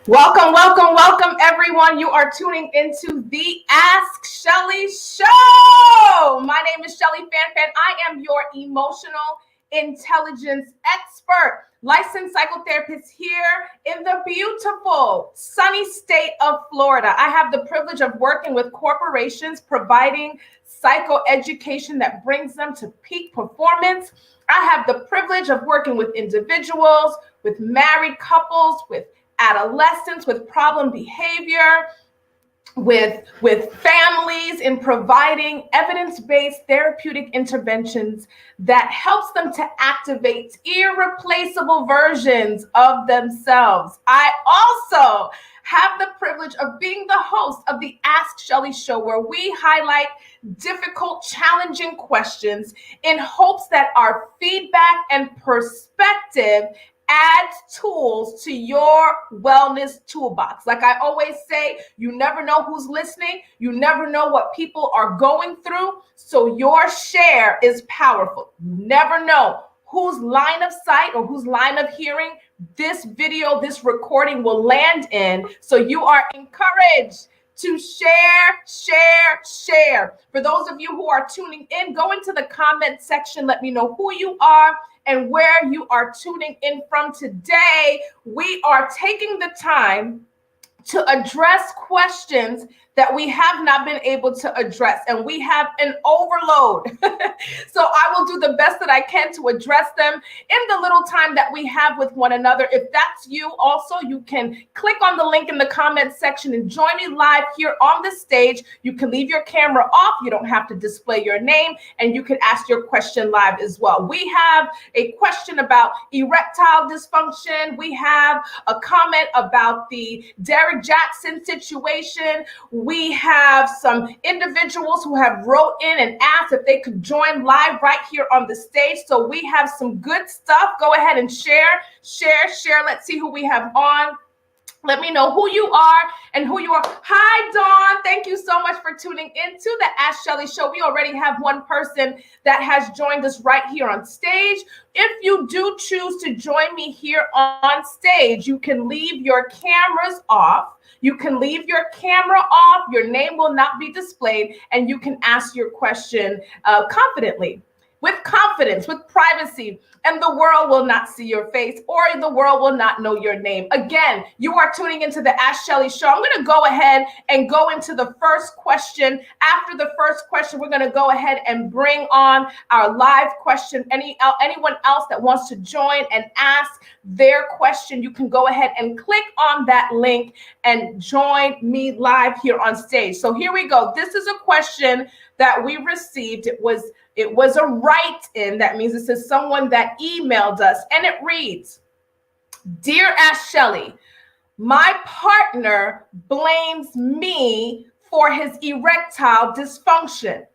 Welcome, welcome, welcome, everyone. You are tuning into the Ask Schellie Show. My name is Schellie Fan. I am your emotional intelligence expert, licensed psychotherapist here in the beautiful, sunny state of Florida. I have the privilege of working with corporations, providing psychoeducation that brings them to peak performance. I have the privilege of working with individuals, with married couples, with adolescents with problem behavior, with families, in providing evidence-based therapeutic interventions that helps them to activate irreplaceable versions of themselves. I also have the privilege of being the host of the Ask Schellie Show, where we highlight difficult, challenging questions in hopes that our feedback and perspective adds tools to your wellness toolbox. Like I always say, you never know who's listening. You never know what people are going through. So your share is powerful. You never know whose line of sight or whose line of hearing this video, this recording will land in. So you are encouraged to share. For those of you who are tuning in, go into the comment section. Let me know who you are and where you are tuning in from. Today, we are taking the time to address questions that we have not been able to address, and we have an overload. So I will do the best that I can to address them in the little time that we have with one another. If that's you also, you can click on the link in the comment section and join me live here on the stage. You can leave your camera off. You don't have to display your name, and you can ask your question live as well. We have a question about erectile dysfunction. We have a comment about the Derrick Jaxn situation. We have some individuals who have wrote in and asked if they could join live right here on the stage. So we have some good stuff. Go ahead and share. Let's see who we have on. Let me know who you are and who you are. Hi, Dawn. Thank you so much for tuning into the Ask Schellie Show. We already have one person that has joined us right here on stage. If you do choose to join me here on stage, you can leave your cameras off. You can leave your camera off. Your name will not be displayed, and you can ask your question confidently. With confidence, with privacy, and the world will not see your face, or the world will not know your name. Again, you are tuning into the Ask Schellie Show. I'm going to go ahead and go into the first question. After the first question, we're going to go ahead and bring on our live question. Anyone else that wants to join and ask their question, you can go ahead and click on that link and join me live here on stage. So here we go. This is a question that we received. It was a write-in. That means this is someone that emailed us, and it reads, "Dear Ask Schellie, my partner blames me for his erectile dysfunction.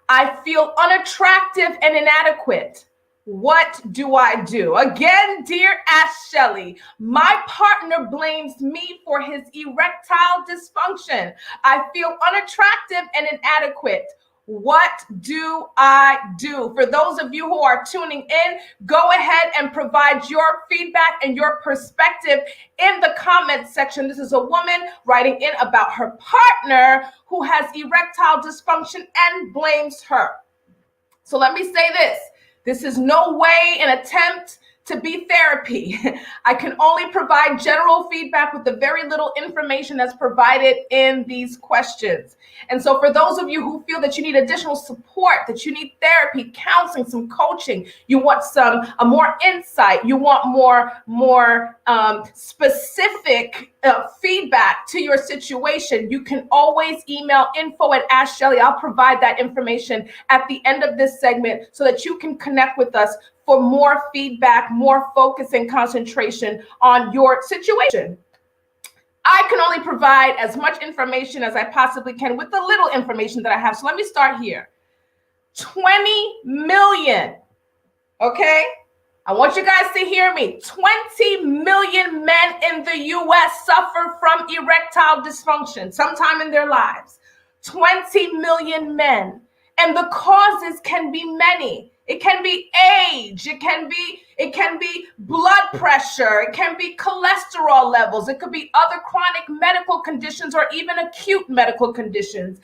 I feel unattractive and inadequate. What do I do?" Again, dear Ask Schellie, my partner blames me for his erectile dysfunction. I feel unattractive and inadequate. What do I do? For those of you who are tuning in, go ahead and provide your feedback and your perspective in the comment section. This is a woman writing in about her partner who has erectile dysfunction and blames her. So let me say this. This is no way an attempt to be therapy. I can only provide general feedback with the very little information that's provided in these questions. And so for those of you who feel that you need additional support, that you need therapy, counseling, some coaching, you want more insight, you want more specific feedback to your situation, you can always email info@Ask Schellie. I'll provide that information at the end of this segment so that you can connect with us for more feedback, more focus and concentration on your situation. I can only provide as much information as I possibly can with the little information that I have. So let me start here. 20 million, okay? I want you guys to hear me. 20 million men in the U.S. suffer from erectile dysfunction sometime in their lives. 20 million men. And the causes can be many. It can be age. It can It can be blood pressure. It can be cholesterol levels. It could be other chronic medical conditions or even acute medical conditions,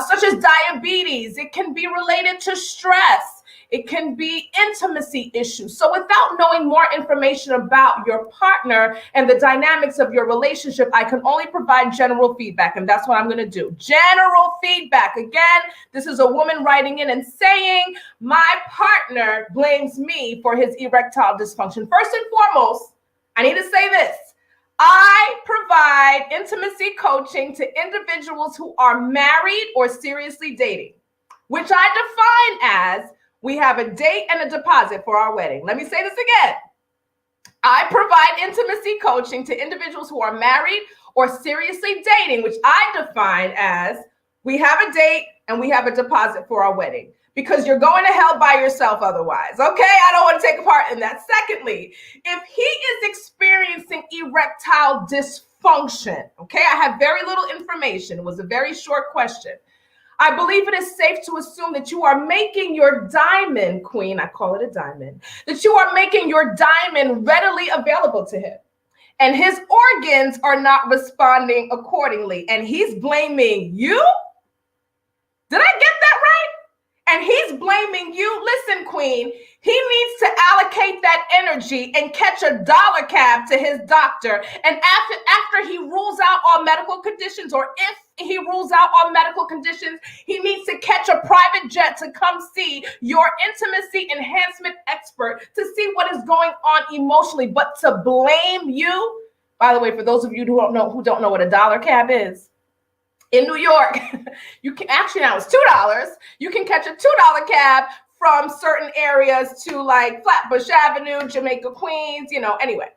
such as diabetes. It can be related to stress. It can be intimacy issues. So without knowing more information about your partner and the dynamics of your relationship, I can only provide general feedback, and that's what I'm going to do. General feedback. Again, this is a woman writing in and saying, my partner blames me for his erectile dysfunction. First and foremost, I need to say this. I provide intimacy coaching to individuals who are married or seriously dating, which I define as we have a date and a deposit for our wedding. Let me say this again. I provide intimacy coaching to individuals who are married or seriously dating, which I define as we have a date and we have a deposit for our wedding, because you're going to hell by yourself otherwise. Okay, I don't want to take a part in that. Secondly, if he is experiencing erectile dysfunction, okay, I have very little information. It was a very short question. I believe it is safe to assume that you are making your diamond, queen, I call it a diamond, that you are making your diamond readily available to him. And his organs are not responding accordingly. And he's blaming you? Did I get that right? And he's blaming you. Listen, queen, he needs to allocate that energy and catch a dollar cab to his doctor. And after he rules out all medical conditions, or if he rules out all medical conditions, he needs to catch a private jet to come see your intimacy enhancement expert to see what is going on emotionally. But to blame you, by the way, for those of you who don't know what a dollar cab is, in New York, you can actually, now it's $2. You can catch a $2 cab from certain areas to like Flatbush Avenue, Jamaica, Queens, anyway.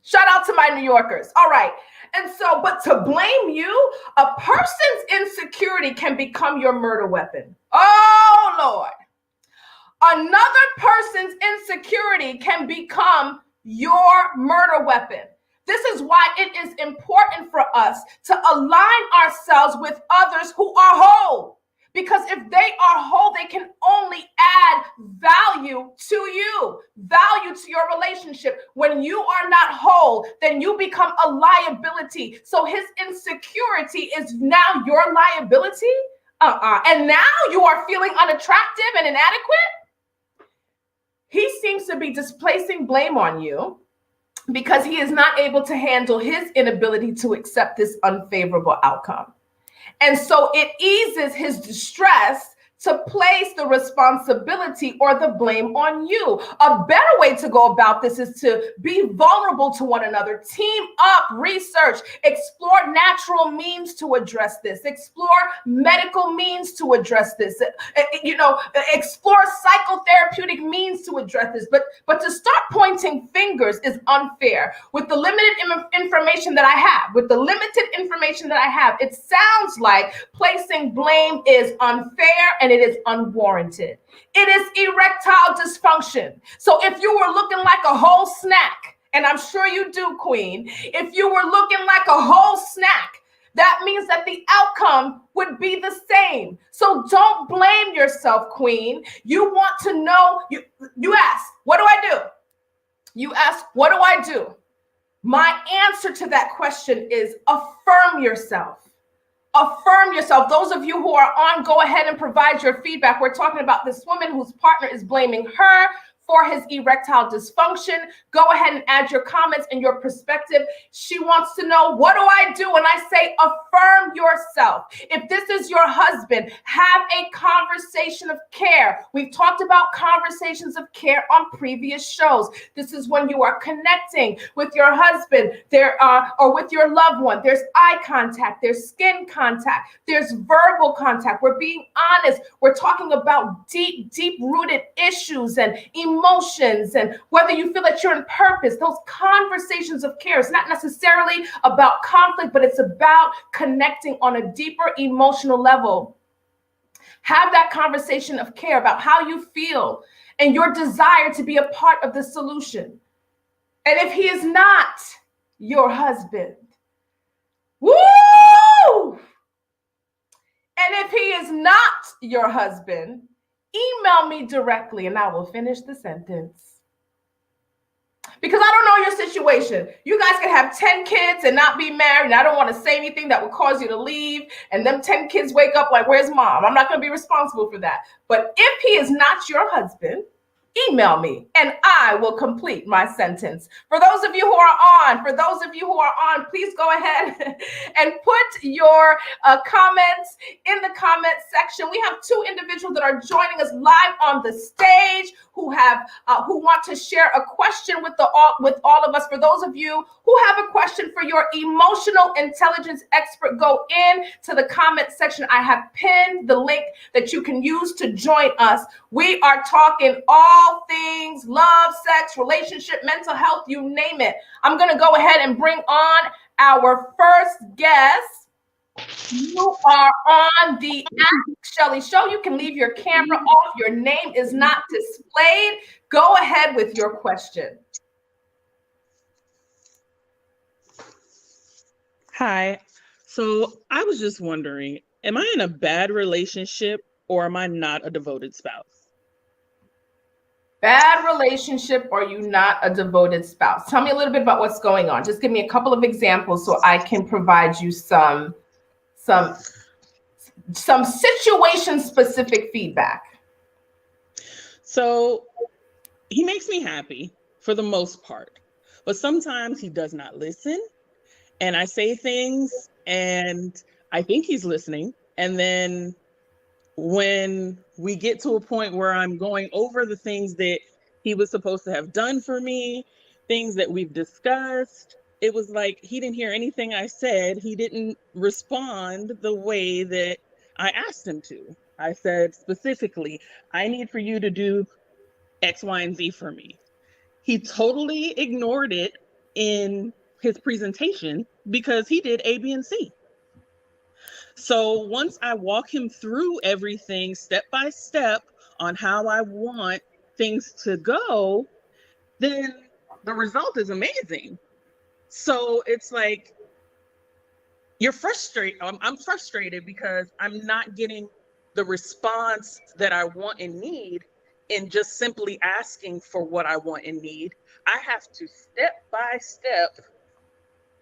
Shout out to my New Yorkers. All right. And so, but to blame you, a person's insecurity can become your murder weapon. Oh, Lord. Another person's insecurity can become your murder weapon. This is why it is important for us to align ourselves with others who are whole. Because if they are whole, they can only add value to you, value to your relationship. When you are not whole, then you become a liability. So his insecurity is now your liability. And now you are feeling unattractive and inadequate. He seems to be displacing blame on you, because he is not able to handle his inability to accept this unfavorable outcome. And so it eases his distress to place the responsibility or the blame on you. A better way to go about this is to be vulnerable to one another, team up, research, explore natural means to address this, explore medical means to address this, explore psychotherapeutic means to address this. But to start pointing fingers is unfair. With the limited information that I have, it sounds like placing blame is unfair and it is unwarranted. It is erectile dysfunction. So if you were looking like a whole snack, and I'm sure you do, queen, if you were looking like a whole snack, that means that the outcome would be the same. So don't blame yourself, queen. You want to know, you ask, what do I do? You ask, what do I do? My answer to that question is affirm yourself. Affirm yourself. Those of you who are on, go ahead and provide your feedback. We're talking about this woman whose partner is blaming her for his erectile dysfunction. Go ahead and add your comments and your perspective. She wants to know, what do I do when I say affirm yourself? If this is your husband, have a conversation of care. We've talked about conversations of care on previous shows. This is when you are connecting with your husband or with your loved one. There's eye contact, there's skin contact, there's verbal contact. We're being honest. We're talking about deep-rooted issues and emotions, and whether you feel that you're in purpose. Those conversations of care. It's not necessarily about conflict, but it's about connecting on a deeper emotional level. Have that conversation of care about how you feel and your desire to be a part of the solution. And if he is not your husband, woo! And if he is not your husband, email me directly and I will finish the sentence. Because I don't know your situation. You guys can have 10 kids and not be married, and I don't want to say anything that would cause you to leave, and them 10 kids wake up like, where's mom? I'm not going to be responsible for that. But if he is not your husband, email me and I will complete my sentence. For those of you who are on, please go ahead and put your comments in the comment section. We have two individuals that are joining us live on the stage who want to share a question with all of us. For those of you who have a question for your emotional intelligence expert, go in to the comment section. I have pinned the link that you can use to join us. We are talking all things love, sex, relationship, mental health, you name it. I'm going to go ahead and bring on our first guest. You are on the Schellie Show. You can leave your camera off. Your name is not displayed. Go ahead with your question. Hi. So I was just wondering, am I in a bad relationship or am I not a devoted spouse? Bad relationship or you not a devoted spouse? Tell me a little bit about what's going on. Just give me a couple of examples so I can provide you some situation specific feedback. So he makes me happy for the most part, but sometimes he does not listen, and I say things and I think he's listening, and then when we get to a point where I'm going over the things that he was supposed to have done for me, things that we've discussed, it was like he didn't hear anything I said. He didn't respond the way that I asked him to. I said specifically, I need for you to do X, Y, and Z for me. He totally ignored it in his presentation because he did A, B, and C. So once I walk him through everything step by step on how I want things to go, then the result is amazing. So it's like, you're frustrated. I'm frustrated because I'm not getting the response that I want and need in just simply asking for what I want and need. I have to step by step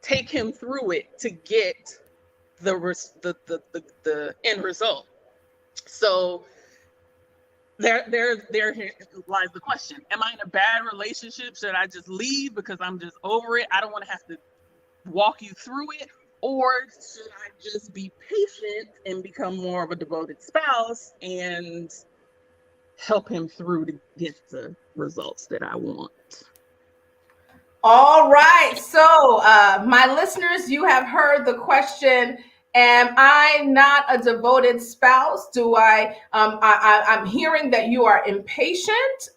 take him through it to get the end result. So there lies the question. Am I in a bad relationship? Should I just leave because I'm just over it? I don't want to have to walk you through it. Or should I just be patient and become more of a devoted spouse and help him through to get the results that I want? All right. So my listeners, you have heard the question. Am I not a devoted spouse? I'm hearing that you are impatient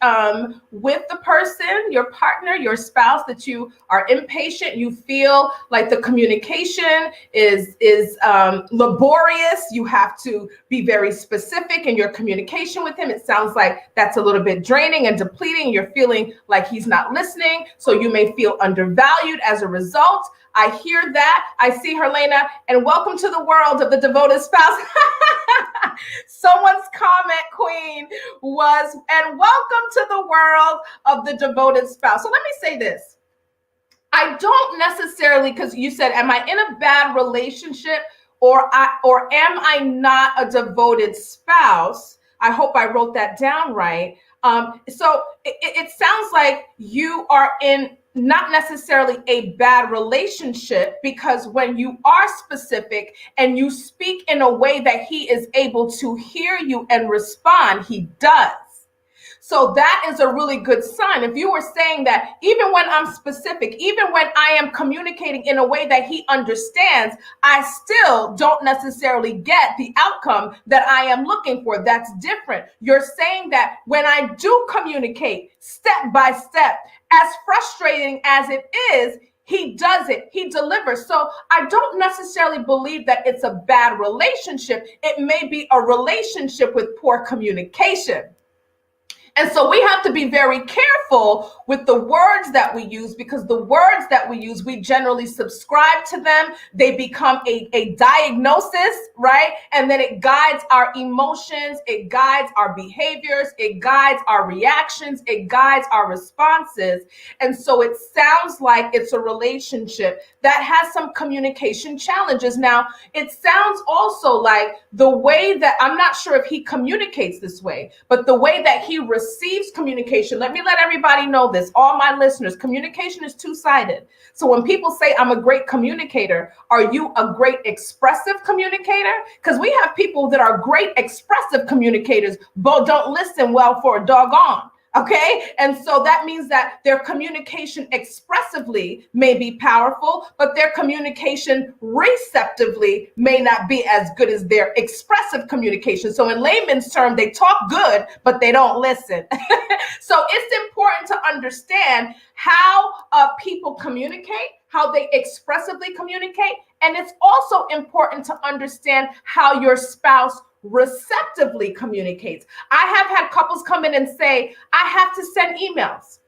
with the person, your partner, your spouse, that you are impatient. You feel like the communication is laborious. You have to be very specific in your communication with him. It sounds like that's a little bit draining and depleting. You're feeling like he's not listening. So you may feel undervalued as a result. I hear that. I see her, Lena, and welcome to the world of the devoted spouse. Someone's comment, Queen, was, and welcome to the world of the devoted spouse. So let me say this. I don't necessarily, because you said, am I in a bad relationship or am I not a devoted spouse? I hope I wrote that down right. So it sounds like you are in not necessarily a bad relationship, because when you are specific and you speak in a way that he is able to hear you and respond, he does. So that is a really good sign. If you were saying that even when I'm specific, even when I am communicating in a way that he understands, I still don't necessarily get the outcome that I am looking for. That's different. You're saying that when I do communicate step by step, as frustrating as it is, he does it. He delivers. So I don't necessarily believe that it's a bad relationship. It may be a relationship with poor communication. And so we have to be very careful with the words that we use, because the words that we use, we generally subscribe to them. They become a diagnosis, right? And then it guides our emotions, it guides our behaviors, it guides our reactions, it guides our responses. And so it sounds like it's a relationship that has some communication challenges. Now, it sounds also like the way that, I'm not sure if he communicates this way, but the way that he receives communication. Let me let everybody know this, all my listeners, communication is two-sided. So when people say I'm a great communicator, are you a great expressive communicator? Because we have people that are great expressive communicators, but don't listen well for a doggone. Okay. And so that means that their communication expressively may be powerful, but their communication receptively may not be as good as their expressive communication. So in layman's term, they talk good, but they don't listen. So it's important to understand how people communicate, how they expressively communicate. And it's also important to understand how your spouse receptively communicates. I have had couples come in and say, I have to send emails.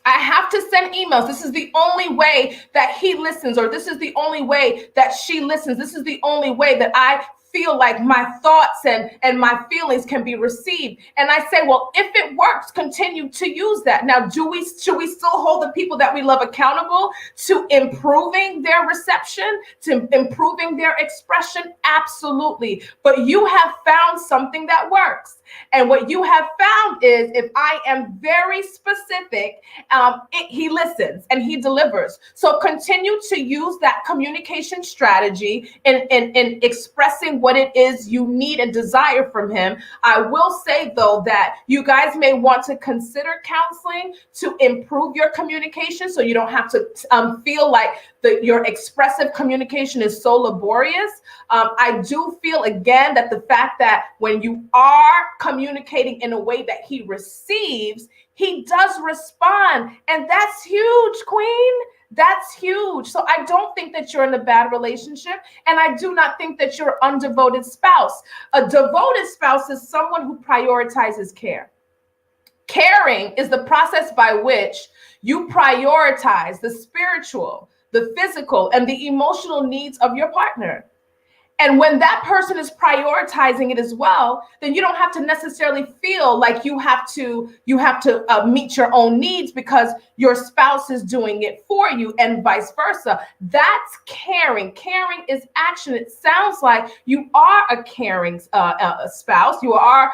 I have to send emails. This is the only way that he listens, or this is the only way that she listens. This is the only way that I feel like my thoughts and my feelings can be received. And I say, well, if it works, continue to use that. Now, should we still hold the people that we love accountable to improving their reception, to improving their expression? Absolutely. But you have found something that works. And what you have found is, if I am very specific, he listens and he delivers. So continue to use that communication strategy in expressing what it is you need and desire from him. I will say, though, that you guys may want to consider counseling to improve your communication, so you don't have to feel like your expressive communication is so laborious. I do feel, again, that the fact that when you are communicating in a way that he receives, he does respond. And that's huge, Queen. That's huge. So I don't think that you're in a bad relationship. And I do not think that you're an undevoted spouse. A devoted spouse is someone who prioritizes care. Caring is the process by which you prioritize the spiritual, the physical, and the emotional needs of your partner. And when that person is prioritizing it as well, then you don't have to necessarily feel like you have to meet your own needs because your spouse is doing it for you, and vice versa. That's caring. Caring is action. It sounds like you are a caring spouse. You are,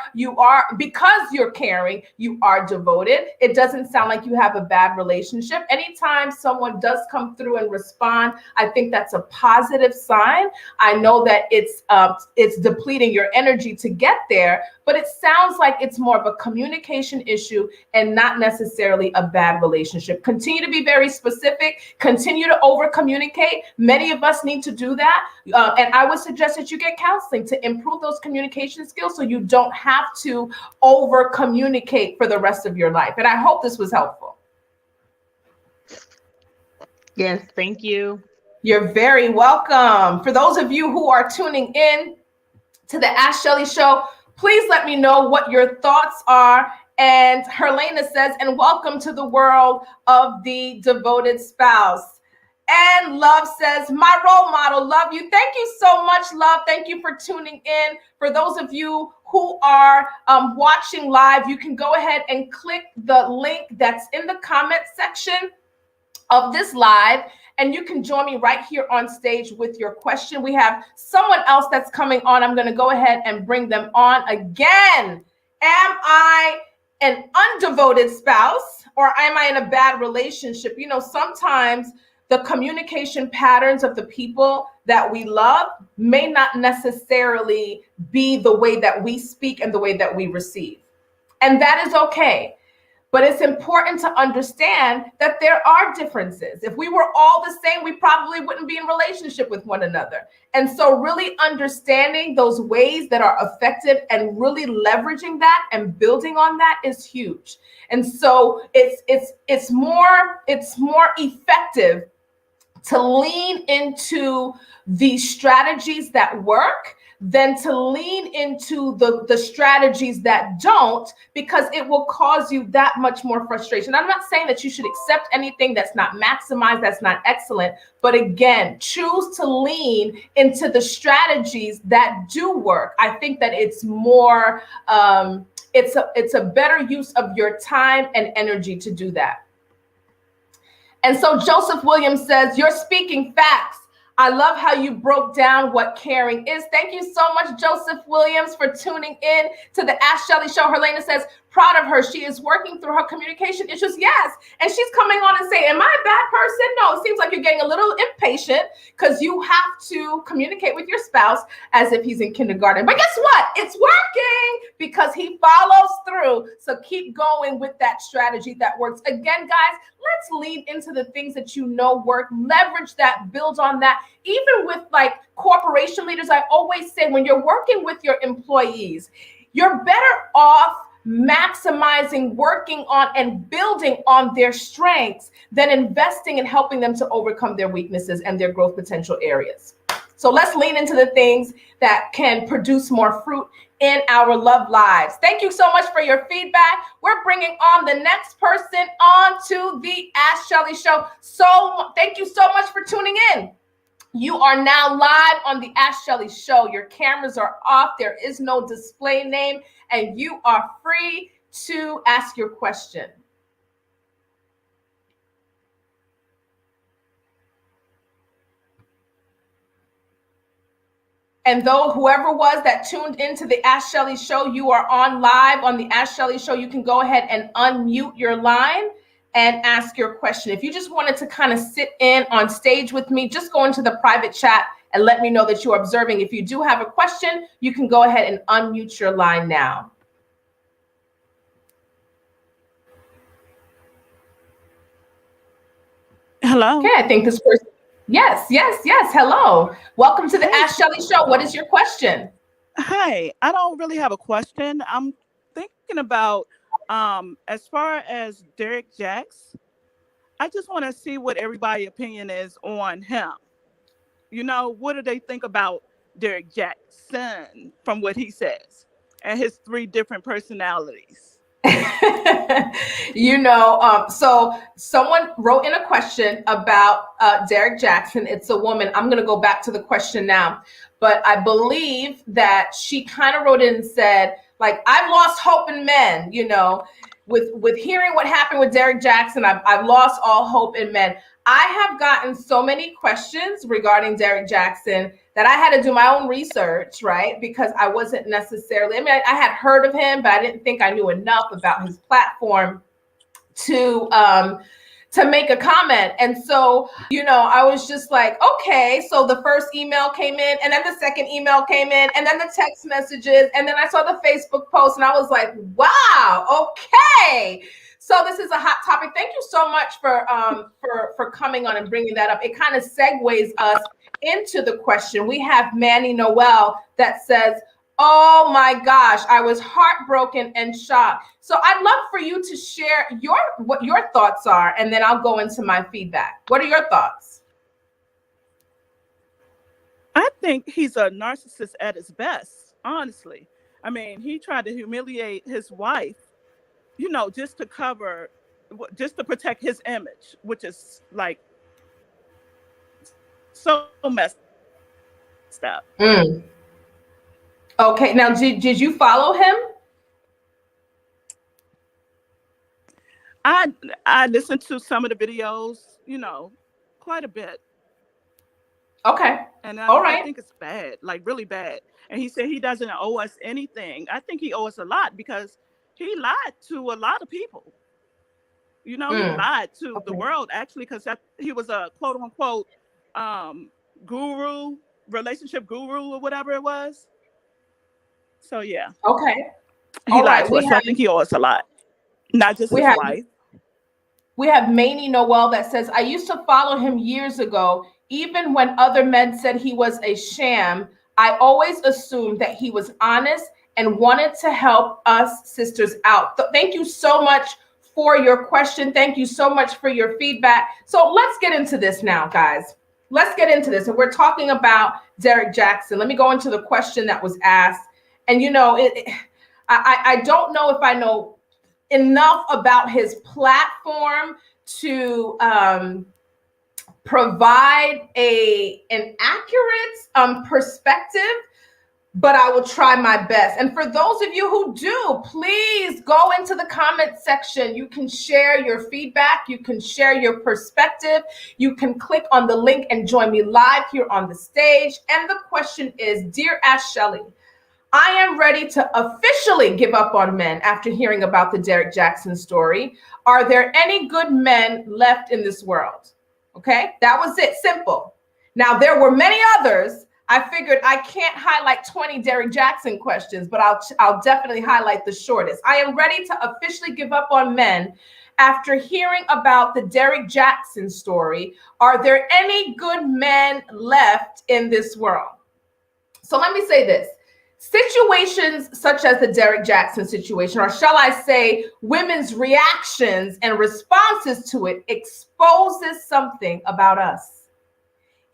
because you're caring, you are devoted. It doesn't sound like you have a bad relationship. Anytime someone does come through and respond, I think that's a positive sign. I know that it's depleting your energy to get there, but it sounds like it's more of a communication issue and not necessarily a bad relationship. Continue to be very specific. Continue to over communicate. Many of us need to do that. And I would suggest that you get counseling to improve those communication skills so you don't have to over communicate for the rest of your life. And I hope this was helpful. Yes, thank you. You're very welcome. For those of you who are tuning in to the Ask Schellie show, please let me know what your thoughts are. And Herlena says, and welcome to the world of the devoted spouse. And Love says, my role model, love you. Thank you so much, Love. Thank you for tuning in. For those of you who are watching live, you can go ahead and click the link that's in the comment section of this live, and you can join me right here on stage with your question. We have someone else that's coming on. I'm going to go ahead and bring them on again. Am I an undevoted spouse, or am I in a bad relationship? You know, sometimes the communication patterns of the people that we love may not necessarily be the way that we speak and the way that we receive. And that is okay. But it's important to understand that there are differences. If we were all the same, we probably wouldn't be in relationship with one another. And so really understanding those ways that are effective and really leveraging that and building on that is huge. And so it's more effective to lean into the strategies that work than to lean into the strategies that don't, because it will cause you that much more frustration. I'm not saying that you should accept anything that's not maximized, that's not excellent, but again, choose to lean into the strategies that do work. I think that it's more, it's a better use of your time and energy to do that. And so Joseph Williams says, you're speaking facts. I love how you broke down what caring is. Thank you so much, Joseph Williams, for tuning in to the Ask Schellie Show. Helena says, proud of her. She is working through her communication issues. Yes. And she's coming on and saying, am I a bad person? No, it seems like you're getting a little impatient because you have to communicate with your spouse as if he's in kindergarten. But guess what? It's working because he follows through. So keep going with that strategy that works. Again, guys, let's lean into the things that you know work. Leverage that, build on that. Even with like corporation leaders, I always say when you're working with your employees, you're better off maximizing, working on, and building on their strengths than investing in helping them to overcome their weaknesses and their growth potential areas. So let's lean into the things that can produce more fruit in our love lives. Thank you so much for your feedback. We're bringing on the next person onto the Ask Schellie Show. So thank you so much for tuning in. You are now live on the Ask Schellie Show. Your cameras are off. There is no display name, and you are free to ask your question. And though whoever was that tuned into the Ask Schellie Show, you are on live on the Ask Schellie Show. You can go ahead and unmute your line and ask your question. If you just wanted to kind of sit in on stage with me, just go into the private chat and let me know that you're observing. If you do have a question, you can go ahead and unmute your line now. Hello. Okay, I think this person, yes. Hello. Welcome to the Ask Schellie Show. What is your question? Hi, I don't really have a question. I'm thinking about, as far as Derrick Jaxn, I just want to see what everybody's opinion is on him. You know, what do they think about Derrick Jaxn from what he says and his 3 different personalities? So someone wrote in a question about Derrick Jaxn. It's a woman. I'm going to go back to the question now, but I believe that she kind of wrote in and said, like, I've lost hope in men, with hearing what happened with Derrick Jaxn, I've lost all hope in men. I have gotten so many questions regarding Derrick Jaxn that I had to do my own research, right? Because I wasn't necessarily, I had heard of him, but I didn't think I knew enough about his platform to make a comment. And so, I was just like, okay, so the first email came in, and then the second email came in, and then the text messages, and then I saw the Facebook post, and I was like, wow, okay. So this is a hot topic. Thank you so much for coming on and bringing that up. It kind of segues us into the question. We have Manny Noel that says, oh my gosh, I was heartbroken and shocked. So I'd love for you to share what your thoughts are, and then I'll go into my feedback. What are your thoughts? I think he's a narcissist at his best, honestly. I mean, he tried to humiliate his wife, just to protect his image, which is like so messed up. Okay, now did you follow him? I listened to some of the videos, quite a bit. Okay. And all right. I think it's bad, like really bad. And he said he doesn't owe us anything. I think he owes us a lot because he lied to a lot of people. He lied to the world, actually, because he was a quote unquote guru, relationship guru, or whatever it was. So yeah. Okay. He lied to us. So I think he owes us a lot. Not just his wife. We have Manny Noel that says, I used to follow him years ago. Even when other men said he was a sham, I always assumed that he was honest and wanted to help us sisters out. Thank you so much for your question. Thank you so much for your feedback. So let's get into this now, guys. let's get into this. And we're talking about Derrick Jaxn. Let me go into the question that was asked. And, you know, I don't know if I know enough about his platform to provide an accurate perspective, but I will try my best. And for those of you who do, please go into the comment section. You can share your feedback. You can share your perspective. You can click on the link and join me live here on the stage. And the question is, Dear Schellie, I am ready to officially give up on men after hearing about the Derrick Jaxn story. Are there any good men left in this world? Okay, that was it. Simple. Now, there were many others. I figured I can't highlight 20 Derrick Jaxn questions, but I'll definitely highlight the shortest. I am ready to officially give up on men after hearing about the Derrick Jaxn story. Are there any good men left in this world? So let me say this. Situations such as the Derrick Jaxn situation, or shall I say women's reactions and responses to it, exposes something about us.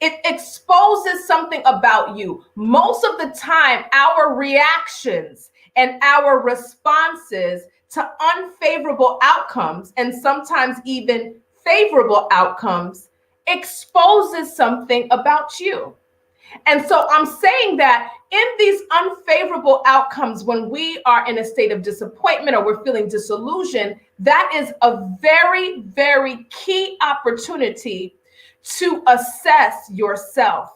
It exposes something about you. Most of the time, our reactions and our responses to unfavorable outcomes, and sometimes even favorable outcomes, exposes something about you. And so I'm saying that in these unfavorable outcomes, when we are in a state of disappointment or we're feeling disillusioned, that is a very, very key opportunity to assess yourself.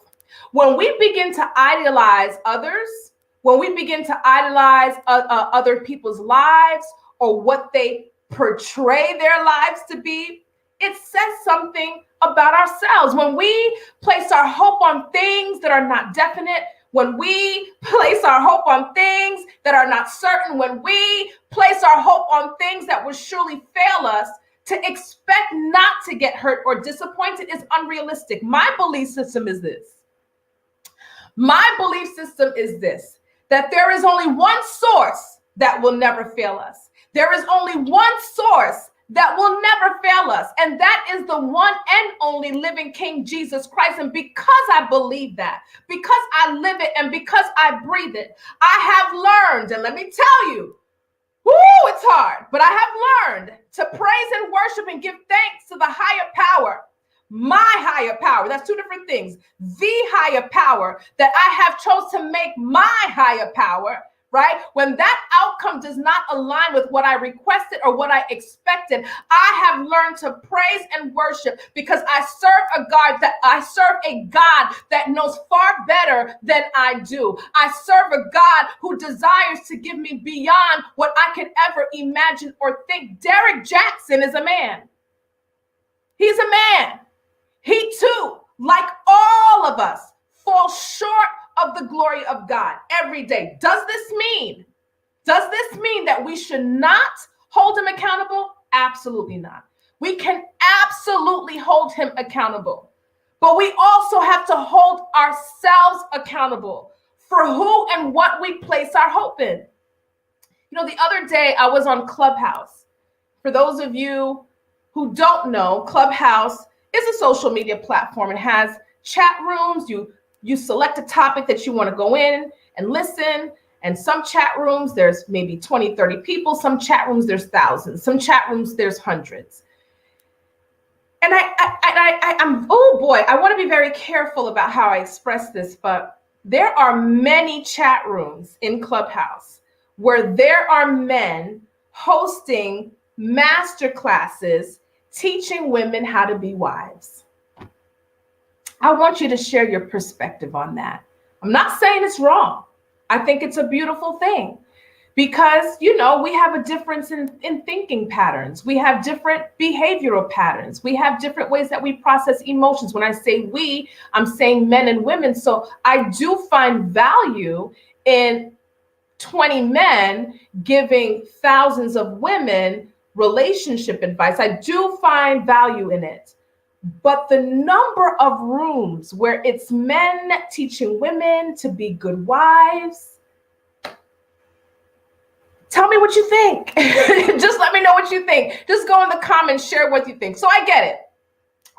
When we begin to idolize others, when we begin to idolize other people's lives or what they portray their lives to be, it says something about ourselves. When we place our hope on things that are not definite, when we place our hope on things that are not certain, when we place our hope on things that will surely fail us, to expect not to get hurt or disappointed is unrealistic. My belief system is this. That there is only one source that will never fail us. There is only one source that will never fail us. And that is the one and only living King Jesus Christ. And because I believe that, because I live it, and because I breathe it, I have learned, and let me tell you, it's hard, but I have learned to praise and worship and give thanks to the higher power, my higher power. That's two different things. The higher power that I have chose to make my higher power, right? When that outcome does not align with what I requested or what I expected, I have learned to praise and worship because I serve a God that knows far better than I do. I serve a God who desires to give me beyond what I could ever imagine or think. Derrick Jaxn is a man. He's a man. He too, like all of us, falls short of the glory of God every day. Does this mean that we should not hold him accountable? Absolutely not. We can absolutely hold him accountable, but we also have to hold ourselves accountable for who and what we place our hope in. You know, the other day I was on Clubhouse. For those of you who don't know, Clubhouse is a social media platform. It has chat rooms. You select a topic that you want to go in and listen. And some chat rooms, there's maybe 20, 30 people. Some chat rooms, there's thousands. Some chat rooms, there's hundreds. And I'm oh boy, I want to be very careful about how I express this, but there are many chat rooms in Clubhouse where there are men hosting master classes teaching women how to be wives. I want you to share your perspective on that. I'm not saying it's wrong. I think it's a beautiful thing because, you know, we have a difference in thinking patterns. We have different behavioral patterns. We have different ways that we process emotions. When I say we, I'm saying men and women. So I do find value in 20 men giving thousands of women relationship advice. I do find value in it. But the number of rooms where it's men teaching women to be good wives, tell me what you think. Just let me know what you think. Just go in the comments, share what you think. So I get it.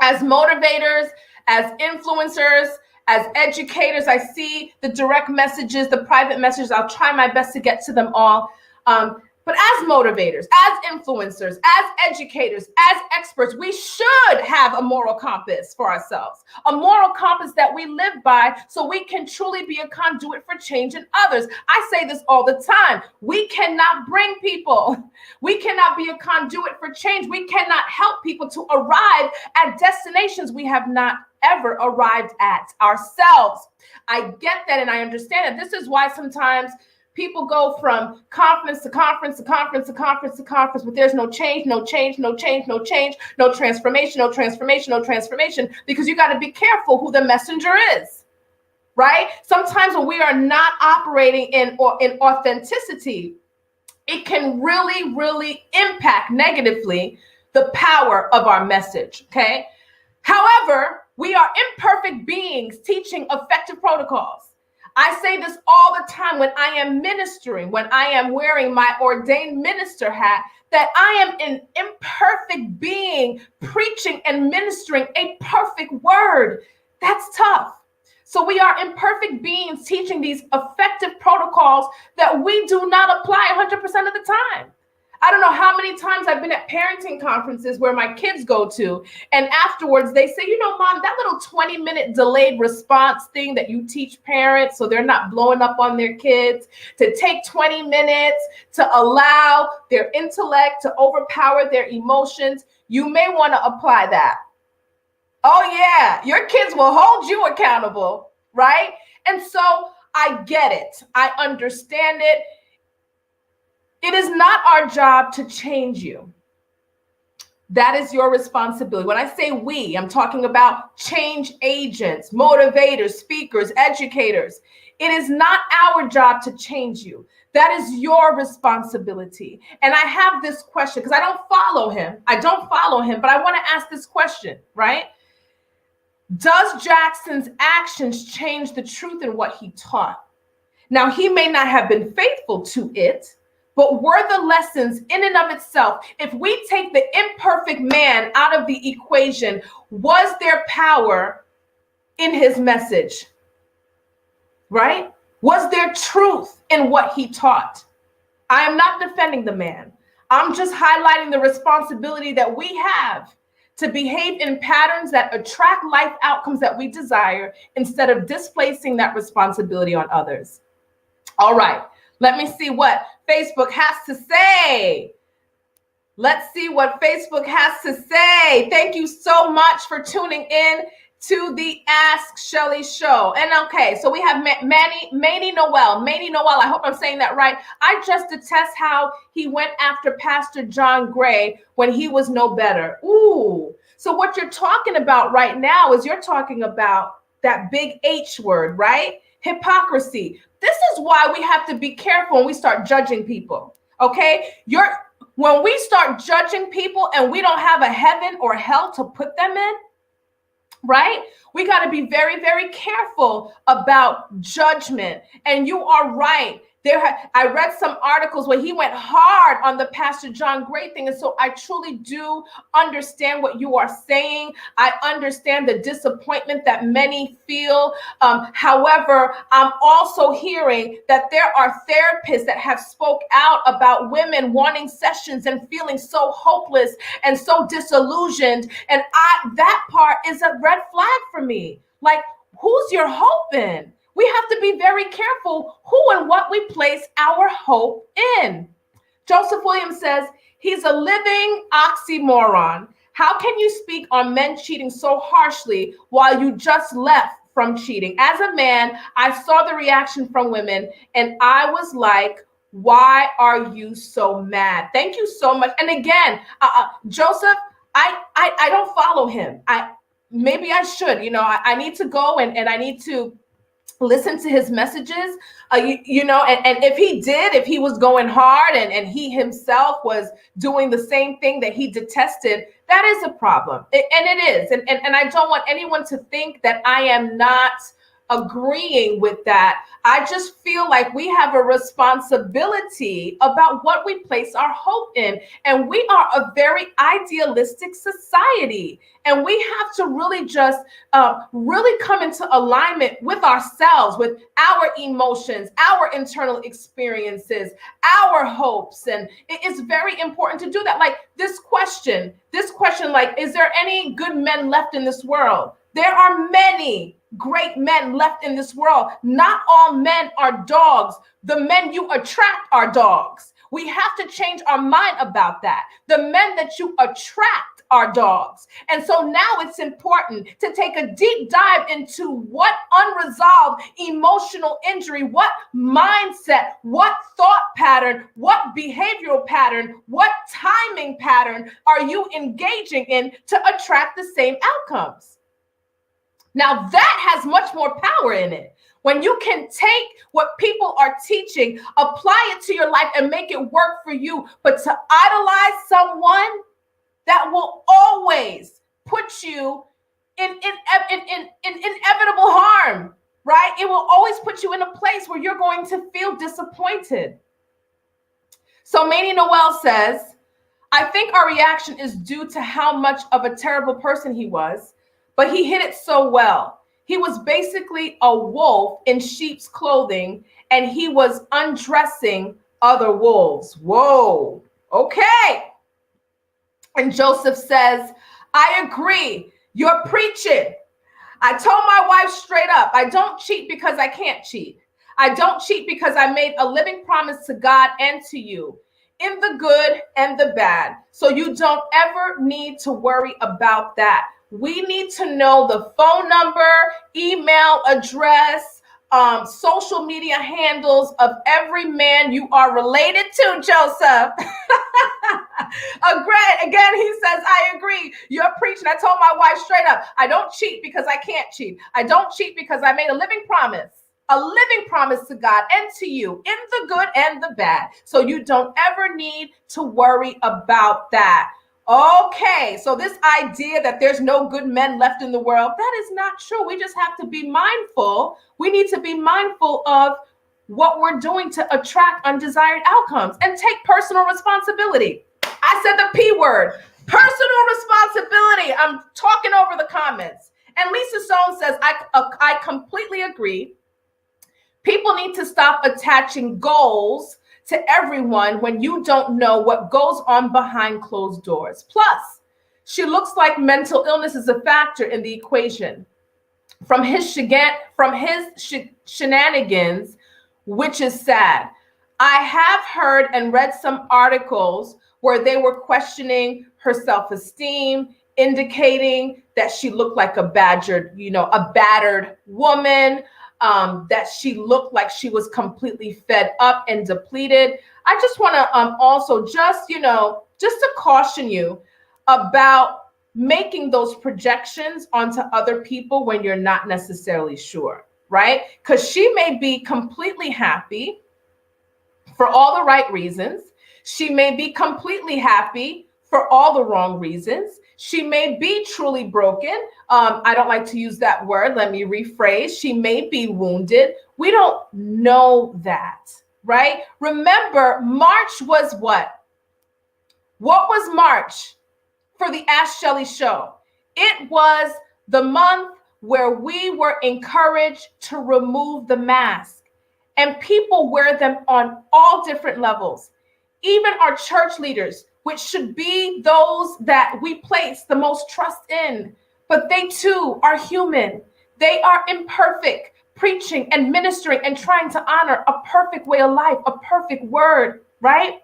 As motivators, as influencers, as educators. I see the direct messages, the private messages. I'll try my best to get to them all. But as motivators, as influencers, as educators, as experts, we should have a moral compass for ourselves, a moral compass that we live by so we can truly be a conduit for change in others. I say this all the time. We cannot bring people. We cannot be a conduit for change. We cannot help people to arrive at destinations we have not ever arrived at ourselves. I get that and I understand it. This is why sometimes people go from conference to conference to conference to conference to conference, but there's no change, no change, no change, no change, no transformation, no transformation, no transformation, because you got to be careful who the messenger is, right? Sometimes when we are not operating in authenticity, it can really, really impact negatively the power of our message, okay? However, we are imperfect beings teaching effective protocols. I say this all the time when I am ministering, when I am wearing my ordained minister hat, that I am an imperfect being preaching and ministering a perfect word. That's tough. So we are imperfect beings teaching these effective protocols that we do not apply 100% of the time. I don't know how many times I've been at parenting conferences where my kids go to, and afterwards they say, you know, Mom, that little 20-minute delayed response thing that you teach parents so they're not blowing up on their kids, to take 20 minutes to allow their intellect to overpower their emotions, you may want to apply that. Oh yeah, your kids will hold you accountable, right? And so I get it. I understand it. It is not our job to change you. That is your responsibility. When I say we, I'm talking about change agents, motivators, speakers, educators. It is not our job to change you. That is your responsibility. And I have this question because I don't follow him, but I want to ask this question, right? Does Jaxn's actions change the truth in what he taught? Now, he may not have been faithful to it, but were the lessons in and of itself, if we take the imperfect man out of the equation, was there power in his message? Right? Was there truth in what he taught? I am not defending the man. I'm just highlighting the responsibility that we have to behave in patterns that attract life outcomes that we desire instead of displacing that responsibility on others. All right, let me see what Facebook has to say. Let's see what Facebook has to say. Thank you so much for tuning in to the Ask Schellie show. And okay, so we have Manny Noel. I hope I'm saying that right. I just detest how he went after Pastor John Gray when he was no better. Ooh. So what you're talking about right now is you're talking about that big H word, right? Hypocrisy. This is why we have to be careful when we start judging people. Okay? When we start judging people and we don't have a heaven or hell to put them in, right? We got to be very, very careful about judgment. And you are right. I read some articles where he went hard on the Pastor John Gray thing. And so I truly do understand what you are saying. I understand the disappointment that many feel. However, I'm also hearing that there are therapists that have spoke out about women wanting sessions and feeling so hopeless and so disillusioned. And that part is a red flag for me. Like, who's your hope in? We have to be very careful who and what we place our hope in. Joseph Williams says, he's a living oxymoron. How can you speak on men cheating so harshly while you just left from cheating? As a man, I saw the reaction from women and I was like, why are you so mad? Thank you so much. And again, Joseph, I don't follow him. Maybe I should, I need to go and I need to listen to his messages, and if he was going hard and he himself was doing the same thing that he detested, that is a problem. And it is. And I don't want anyone to think that I am not agreeing with that. I just feel like we have a responsibility about what we place our hope in. And we are a very idealistic society. And we have to really just really come into alignment with ourselves, with our emotions, our internal experiences, our hopes. And it is very important to do that. Like this question, like, is there any good men left in this world? There are many great men left in this world. Not all men are dogs. The men you attract are dogs. We have to change our mind about that. The men that you attract are dogs. And so now it's important to take a deep dive into what unresolved emotional injury, what mindset, what thought pattern, what behavioral pattern, what timing pattern are you engaging in to attract the same outcomes? Now that has much more power in it. When you can take what people are teaching, apply it to your life and make it work for you, but to idolize someone, that will always put you in inevitable harm, right? It will always put you in a place where you're going to feel disappointed. So Manny Noel says, I think our reaction is due to how much of a terrible person he was, but he hid it so well. He was basically a wolf in sheep's clothing, and he was undressing other wolves. Whoa, okay. And Joseph says, I agree. You're preaching. I told my wife straight up, I don't cheat because I can't cheat. I don't cheat because I made a living promise to God and to you, in the good and the bad. So you don't ever need to worry about that. We need to know the phone number, email address, social media handles of every man you are related to, Joseph. Again, he says, I agree. You're preaching. I told my wife straight up, I don't cheat because I can't cheat. I don't cheat because I made a living promise to God and to you, in the good and the bad. So you don't ever need to worry about that. Okay, so this idea that there's no good men left in the world, that is not true. We just have to be mindful. We need to be mindful of what we're doing to attract undesired outcomes and take personal responsibility. I said the P word, personal responsibility. I'm talking over the comments. And Lisa Sohn says, I completely agree. People need to stop attaching goals to everyone when you don't know what goes on behind closed doors. Plus, she looks like mental illness is a factor in the equation. From his shenanigans, which is sad. I have heard and read some articles where they were questioning her self-esteem, indicating that she looked like a battered woman, that she looked like she was completely fed up and depleted. I just want to also just to caution you about making those projections onto other people when you're not necessarily sure, right? Because she may be completely happy for all the right reasons. She may be completely happy for all the wrong reasons. She may be truly broken. I don't like to use that word. Let me rephrase. She may be wounded. We don't know that, right? Remember, March was what? What was March for the Ask Schellie show? It was the month where we were encouraged to remove the mask, and people wear them on all different levels. Even our church leaders, which should be those that we place the most trust in, but they too are human. They are imperfect, preaching and ministering and trying to honor a perfect way of life, a perfect word, right?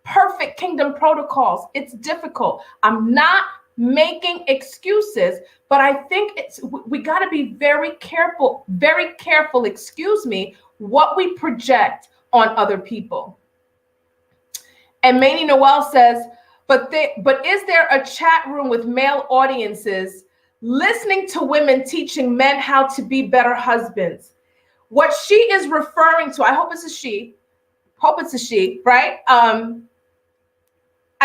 Perfect kingdom protocols. It's difficult. I'm not making excuses, but I think we got to be very careful, what we project on other people. And Manny Noel says, but is there a chat room with male audiences listening to women teaching men how to be better husbands? What she is referring to, I hope it's a she, right? I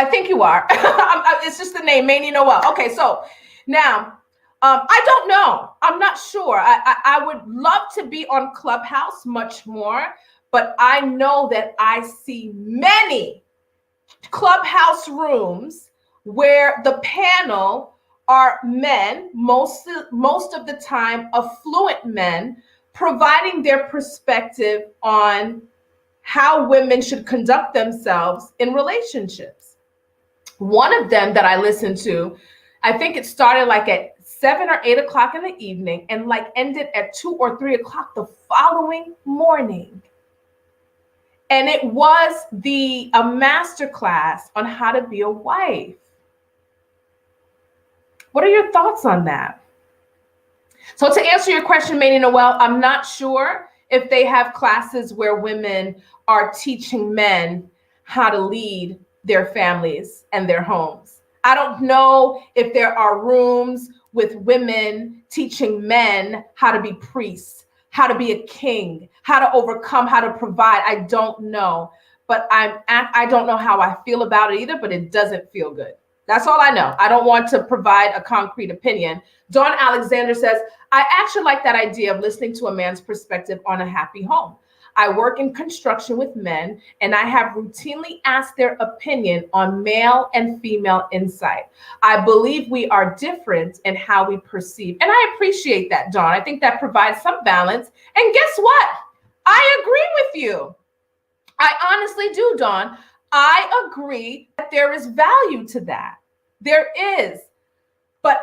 think you are. It's just the name, Manny Noel. Okay, so now I don't know. I'm not sure. I would love to be on Clubhouse much more, but I know that I see many Clubhouse rooms where the panel are men, most of the time affluent men, providing their perspective on how women should conduct themselves in relationships. One of them that I listened to, I think it started like at 7 or 8 o'clock in the evening and like ended at 2 or 3 o'clock the following morning. And it was a master class on how to be a wife. What are your thoughts on that? So to answer your question, Manny Noel, I'm not sure if they have classes where women are teaching men how to lead their families and their homes. I don't know if there are rooms with women teaching men how to be priests, how to be a king, how to overcome, how to provide. I don't know, but I don't know how I feel about it either, but it doesn't feel good. That's all I know. I don't want to provide a concrete opinion. Dawn Alexander says, I actually like that idea of listening to a man's perspective on a happy home. I work in construction with men, and I have routinely asked their opinion on male and female insight. I believe we are different in how we perceive. And I appreciate that, Dawn. I think that provides some balance. And guess what? I agree with you. I honestly do, Dawn. I agree that there is value to that. There is. But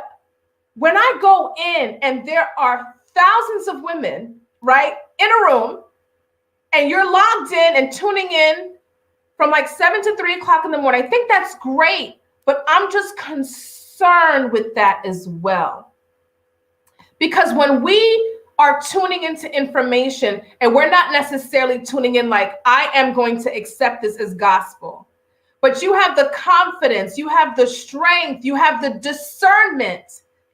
when I go in and there are thousands of women, right, in a room, and you're logged in and tuning in from like 7 to 3 o'clock in the morning, I think that's great, but I'm just concerned with that as well. Because when we are tuning into information and we're not necessarily tuning in like, I am going to accept this as gospel, but you have the confidence, you have the strength, you have the discernment,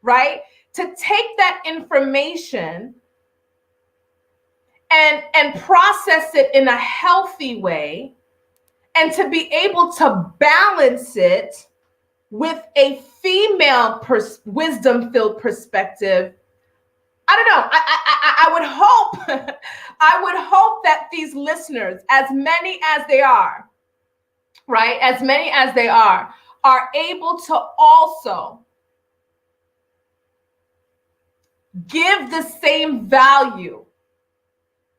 right, to take that information and process it in a healthy way, and to be able to balance it with a female wisdom-filled perspective. I don't know. I would hope, I would hope that these listeners, as many as they are, right, as many as they are able to also give the same value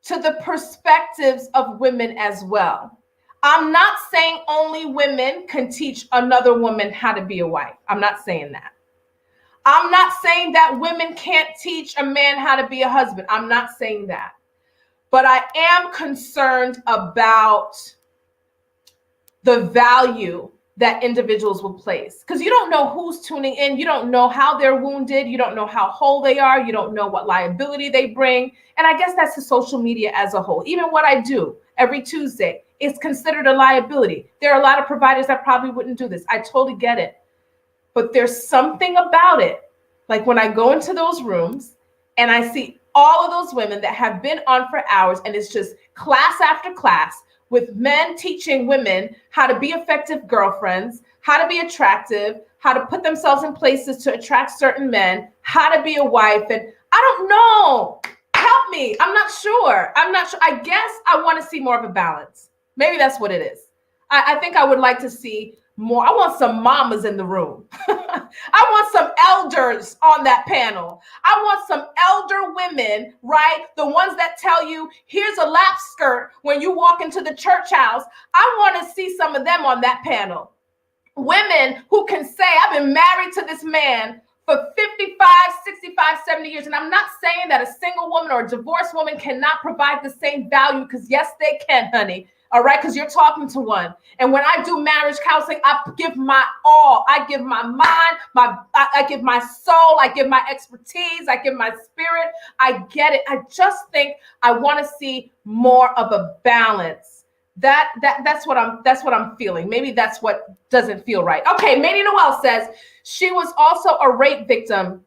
to the perspectives of women as well. I'm not saying only women can teach another woman how to be a wife. I'm not saying that. I'm not saying that women can't teach a man how to be a husband. I'm not saying that. But I am concerned about the value that individuals will place, because you don't know who's tuning in. You don't know how they're wounded. You don't know how whole they are. You don't know what liability they bring. And I guess that's the social media as a whole. Even what I do every Tuesday is considered a liability. There are a lot of providers that probably wouldn't do this. I totally get it. But there's something about it. Like when I go into those rooms and I see all of those women that have been on for hours, and it's just class after class, with men teaching women how to be effective girlfriends, how to be attractive, how to put themselves in places to attract certain men, how to be a wife. And I don't know. Help me. I'm not sure. I guess I want to see more of a balance. Maybe that's what it is. I think I would like to see more. I want some mamas in the room. I want some elders on that panel. I want some elder women, right? The ones that tell you, here's a lap skirt when you walk into the church house. I want to see some of them on that panel. Women who can say, I've been married to this man for 55, 65, 70 years. And I'm not saying that a single woman or a divorced woman cannot provide the same value, because yes, they can, honey. All right, because you're talking to one. And when I do marriage counseling, I give my all. I give my mind, I give my soul, I give my expertise, I give my spirit. I get it. I just think I want to see more of a balance. That's what I'm feeling. Maybe that's what doesn't feel right. Okay, Manny Noel says she was also a rape victim.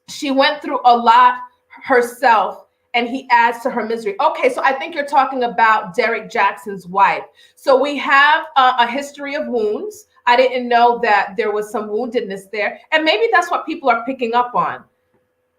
She went through a lot herself, and he adds to her misery. Okay, so I think you're talking about Derrick Jaxn's wife. So we have a history of wounds. I didn't know that there was some woundedness there. And maybe that's what people are picking up on.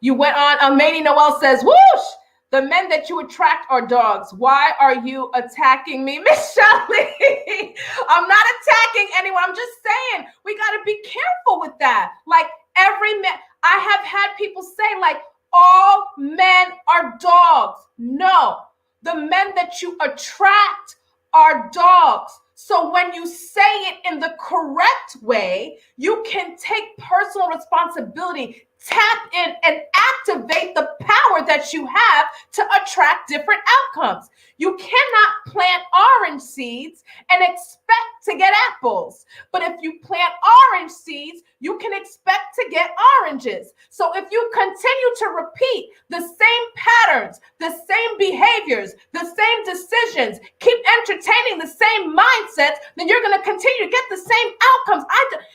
You went on. Manny Noel says, whoosh, the men that you attract are dogs. Why are you attacking me, Miss Schellie? I'm not attacking anyone. I'm just saying we got to be careful with that. Like every man, I have had people say like all men are dogs. No, the men that you attract are dogs. So when you say it in the correct way, you can take personal responsibility, tap in and activate the power that you have to attract different outcomes. You cannot plant orange seeds and expect to get apples. But if you plant orange seeds, you can expect to get oranges. So if you continue to repeat the same patterns, the same behaviors, the same decisions, keep entertaining the same mindsets, then you're going to continue to get the same outcomes.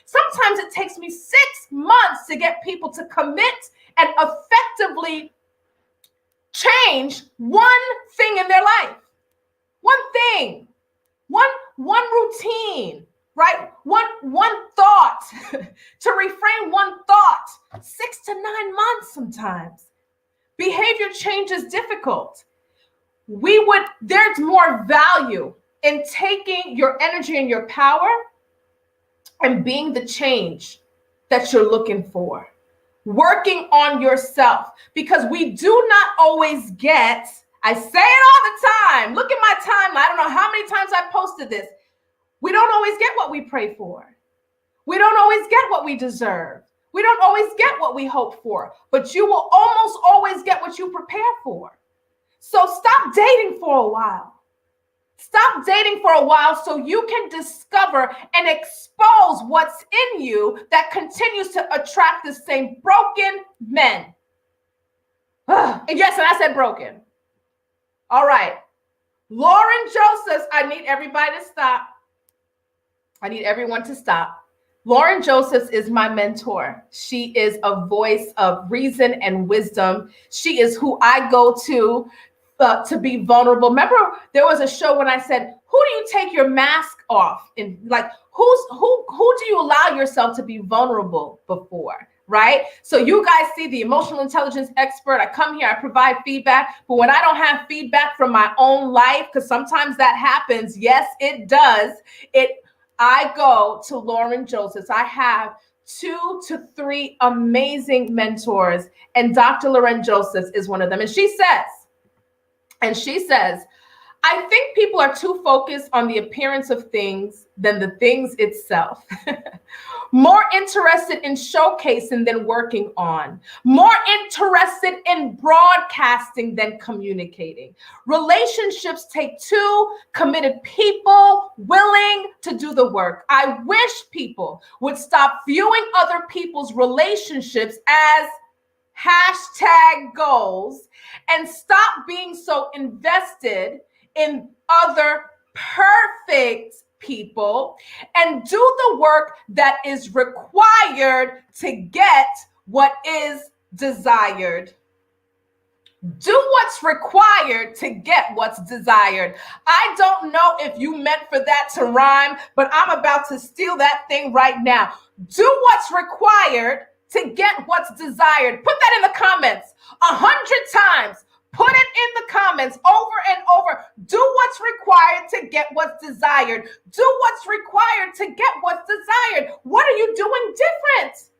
Sometimes it takes me 6 months to get people to commit and effectively change one thing in their life. One thing, one routine, right? One thought, to reframe one thought, 6 to 9 months sometimes. Behavior change is difficult. There's more value in taking your energy and your power and being the change that you're looking for. Working on yourself, because we do not always get, I say it all the time. Look at my timeline. I don't know how many times I've posted this. We don't always get what we pray for. We don't always get what we deserve. We don't always get what we hope for, but you will almost always get what you prepare for. So stop dating for a while. Stop dating for a while so you can discover and expose what's in you that continues to attract the same broken men. And yes, and I said broken. All right. Lauren Josephs, I need everybody to stop. I need everyone to stop. Lauren Josephs is my mentor. She is a voice of reason and wisdom. She is who I go to be vulnerable. Remember, there was a show when I said, who do you take your mask off? And like, who do you allow yourself to be vulnerable before? Right? So you guys see the emotional intelligence expert. I come here, I provide feedback. But when I don't have feedback from my own life, because sometimes that happens. Yes, it does. I go to Lauren Josephs. I have 2 to 3 amazing mentors, and Dr. Lauren Josephs is one of them. And she says, I think people are too focused on the appearance of things than the things itself. More interested in showcasing than working on. More interested in broadcasting than communicating. Relationships take 2 committed people willing to do the work. I wish people would stop viewing other people's relationships as #goals and stop being so invested in other perfect people and do the work that is required to get what is desired. Do what's required to get what's desired. I don't know if you meant for that to rhyme, but I'm about to steal that thing right now. Do what's required to get what's desired. Put that in the comments 100 times. Put it in the comments over and over. Do what's required to get what's desired. Do what's required to get what's desired. What are you doing different?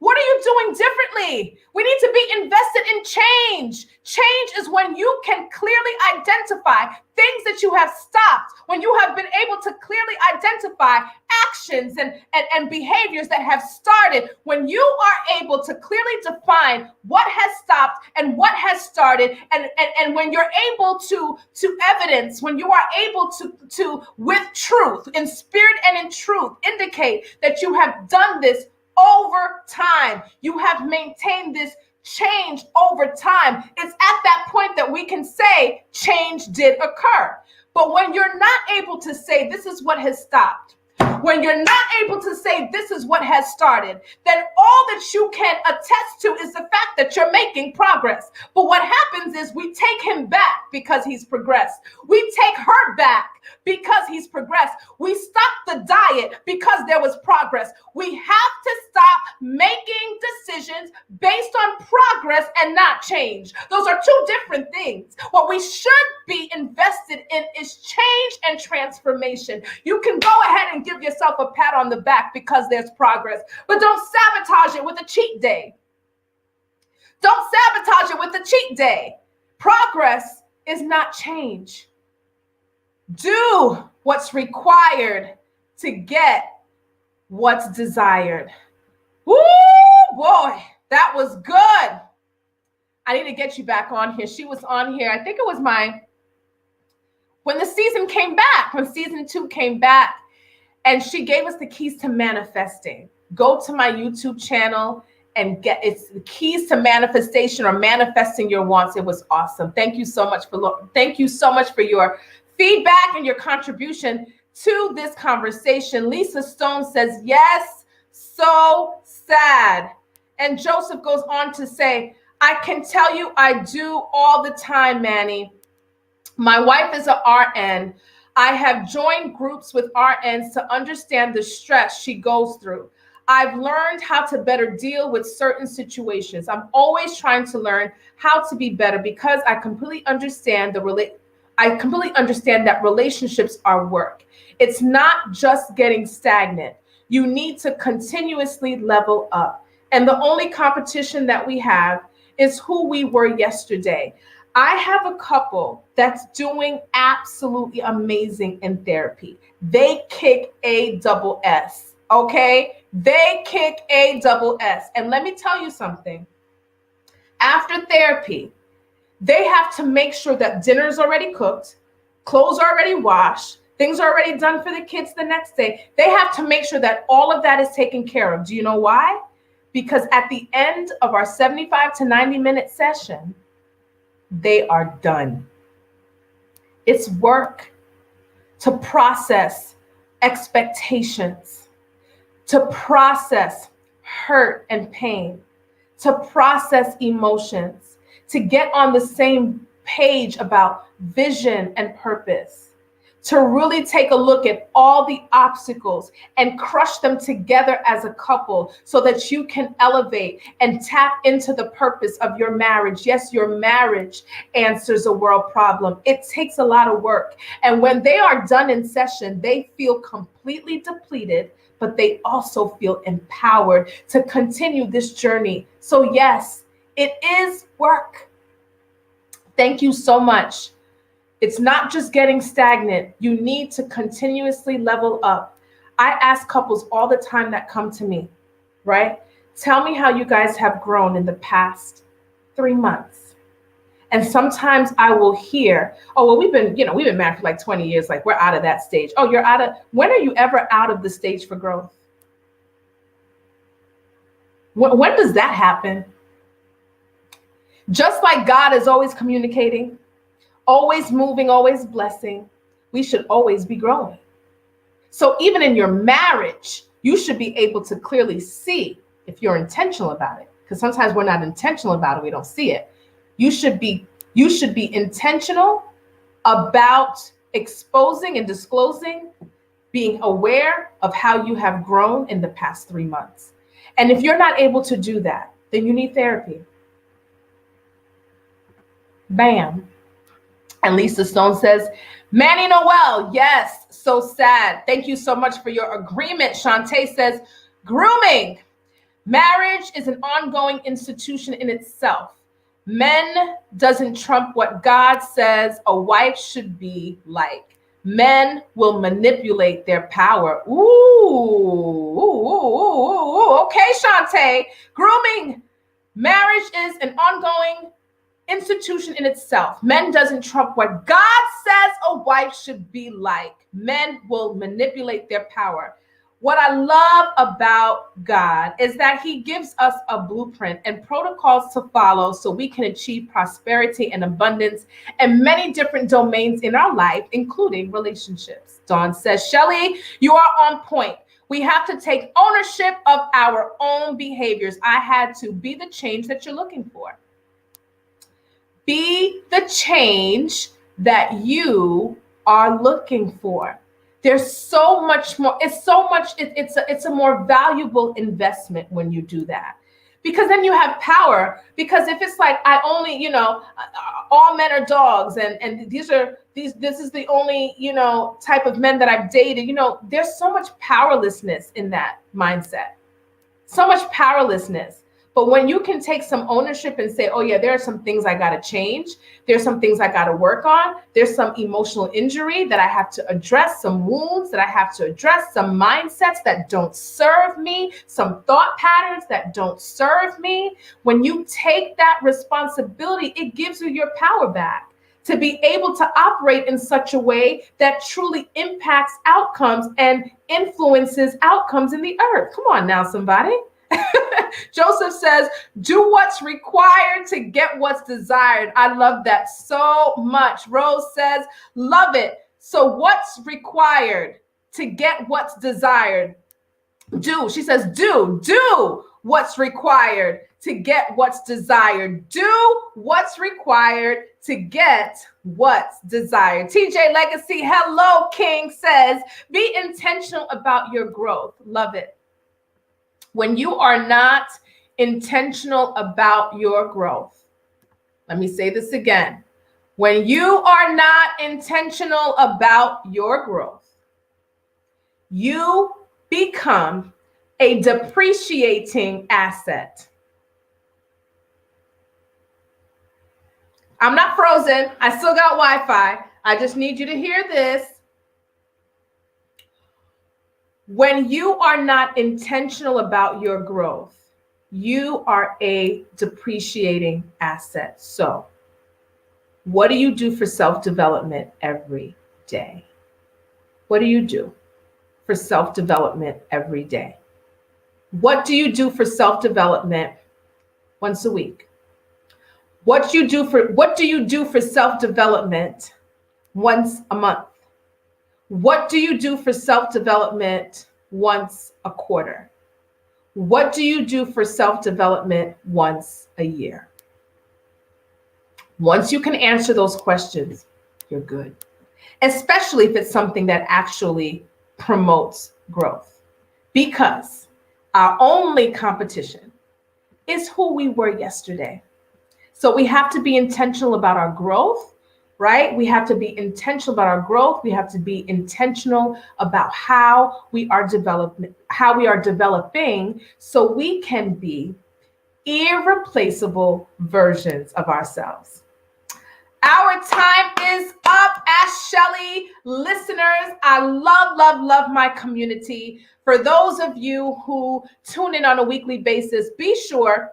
What are you doing differently? We need to be invested in change. Change is when you can clearly identify things that you have stopped, when you have been able to clearly identify actions and behaviors that have started, when you are able to clearly define what has stopped and what has started, and when you're able to evidence, when you are able to with truth, in spirit and in truth, indicate that you have done this over time. You have maintained this change over time. It's at that point that we can say change did occur. But when you're not able to say this is what has stopped, when you're not able to say this is what has started, then all that you can attest to is the fact that you're making progress. But what happens is we take him back because he's progressed. We take her back because he's progressed. We stop the diet because there was progress. We have to stop making decisions based on progress and not change. Those are two different things. What we should be invested in is change and transformation. You can go ahead and give yourself a pat on the back because there's progress, but don't sabotage it with a cheat day. Don't sabotage it with a cheat day. Progress is not change. Do what's required to get what's desired. Woo, boy, that was good. I need to get you back on here. She was on here. I think it was when the season came back, when season 2 came back, and she gave us the keys to manifesting. Go to my YouTube channel and it's the keys to manifestation or manifesting your wants. It was awesome. Thank you so much for your feedback and your contribution to this conversation. Lisa Stone says, yes, so sad. And Joseph goes on to say, I can tell you I do all the time, Manny. My wife is an RN. I have joined groups with RNs to understand the stress she goes through. I've learned how to better deal with certain situations. I'm always trying to learn how to be better because I completely understand that relationships are work. It's not just getting stagnant. You need to continuously level up. And the only competition that we have is who we were yesterday. I have a couple that's doing absolutely amazing in therapy. They kick ASS, okay? They kick ASS. And let me tell you something. After therapy, they have to make sure that dinner's already cooked, clothes are already washed, things are already done for the kids the next day. They have to make sure that all of that is taken care of. Do you know why? Because at the end of our 75 to 90-minute session, they are done. It's work to process expectations, to process hurt and pain, to process emotions, to get on the same page about vision and purpose, to really take a look at all the obstacles and crush them together as a couple so that you can elevate and tap into the purpose of your marriage. Yes, your marriage answers a world problem. It takes a lot of work. And when they are done in session, they feel completely depleted, but they also feel empowered to continue this journey. So yes, it is work. Thank you so much. It's not just getting stagnant. You need to continuously level up. I ask couples all the time that come to me, right? Tell me how you guys have grown in the past 3 months. And sometimes I will hear, oh, well, we've been married for like 20 years. Like we're out of that stage. Oh, when are you ever out of the stage for growth? When does that happen? Just like God is always communicating, always moving, always blessing, we should always be growing. So even in your marriage, you should be able to clearly see if you're intentional about it. Because sometimes we're not intentional about it, we don't see it. You should be intentional about exposing and disclosing, being aware of how you have grown in the past 3 months. And if you're not able to do that, then you need therapy. Bam. And Lisa Stone says, Manny Noel, yes, so sad. Thank you so much for your agreement. Shantae says, grooming. Marriage is an ongoing institution in itself. Men doesn't trump what God says a wife should be like. Men will manipulate their power. Ooh, okay, Shantae. Grooming. Marriage is an ongoing institution in itself. Men doesn't trump what God says a wife should be like. Men will manipulate their power. What I love about God is that he gives us a blueprint and protocols to follow so we can achieve prosperity and abundance in many different domains in our life, including relationships. Dawn says, Schellie, you are on point. We have to take ownership of our own behaviors. I had to be the change that you're looking for. Be the change that you are looking for. There's so much more. It's a more valuable investment when you do that, because then you have power. Because if it's like, I only, all men are dogs, and this is the only, type of men that I've dated, there's so much powerlessness in that mindset. So much powerlessness. But when you can take some ownership and say, oh yeah, there are some things I got to change. There's some things I got to work on. There's some emotional injury that I have to address, some wounds that I have to address, some mindsets that don't serve me, some thought patterns that don't serve me. When you take that responsibility, it gives you your power back to be able to operate in such a way that truly impacts outcomes and influences outcomes in the earth. Come on now, somebody. Joseph says, do what's required to get what's desired. I love that so much. Rose says, love it. So what's required to get what's desired? Do. She says, do what's required to get what's desired. Do what's required to get what's desired. TJ Legacy, hello, King, says, be intentional about your growth. Love it. When you are not intentional about your growth, let me say this again. When you are not intentional about your growth, you become a depreciating asset. I'm not frozen. I still got Wi-Fi. I just need you to hear this. When you are not intentional about your growth, you are a depreciating asset. So, what do you do for self-development every day? What do you do for self-development every day? What do you do for self-development once a week? What do you do for self-development once a month? What do you do for self-development once a quarter? What do you do for self-development once a year? Once you can answer those questions, you're good. Especially if it's something that actually promotes growth. Because our only competition is who we were yesterday. So we have to be intentional about our growth. Right? We have to be intentional about our growth. We have to be intentional about how we are developing, so we can be irreplaceable versions of ourselves. Our time is up. Ask Schellie. Listeners, I love my community. For those of you who tune in on a weekly basis, be sure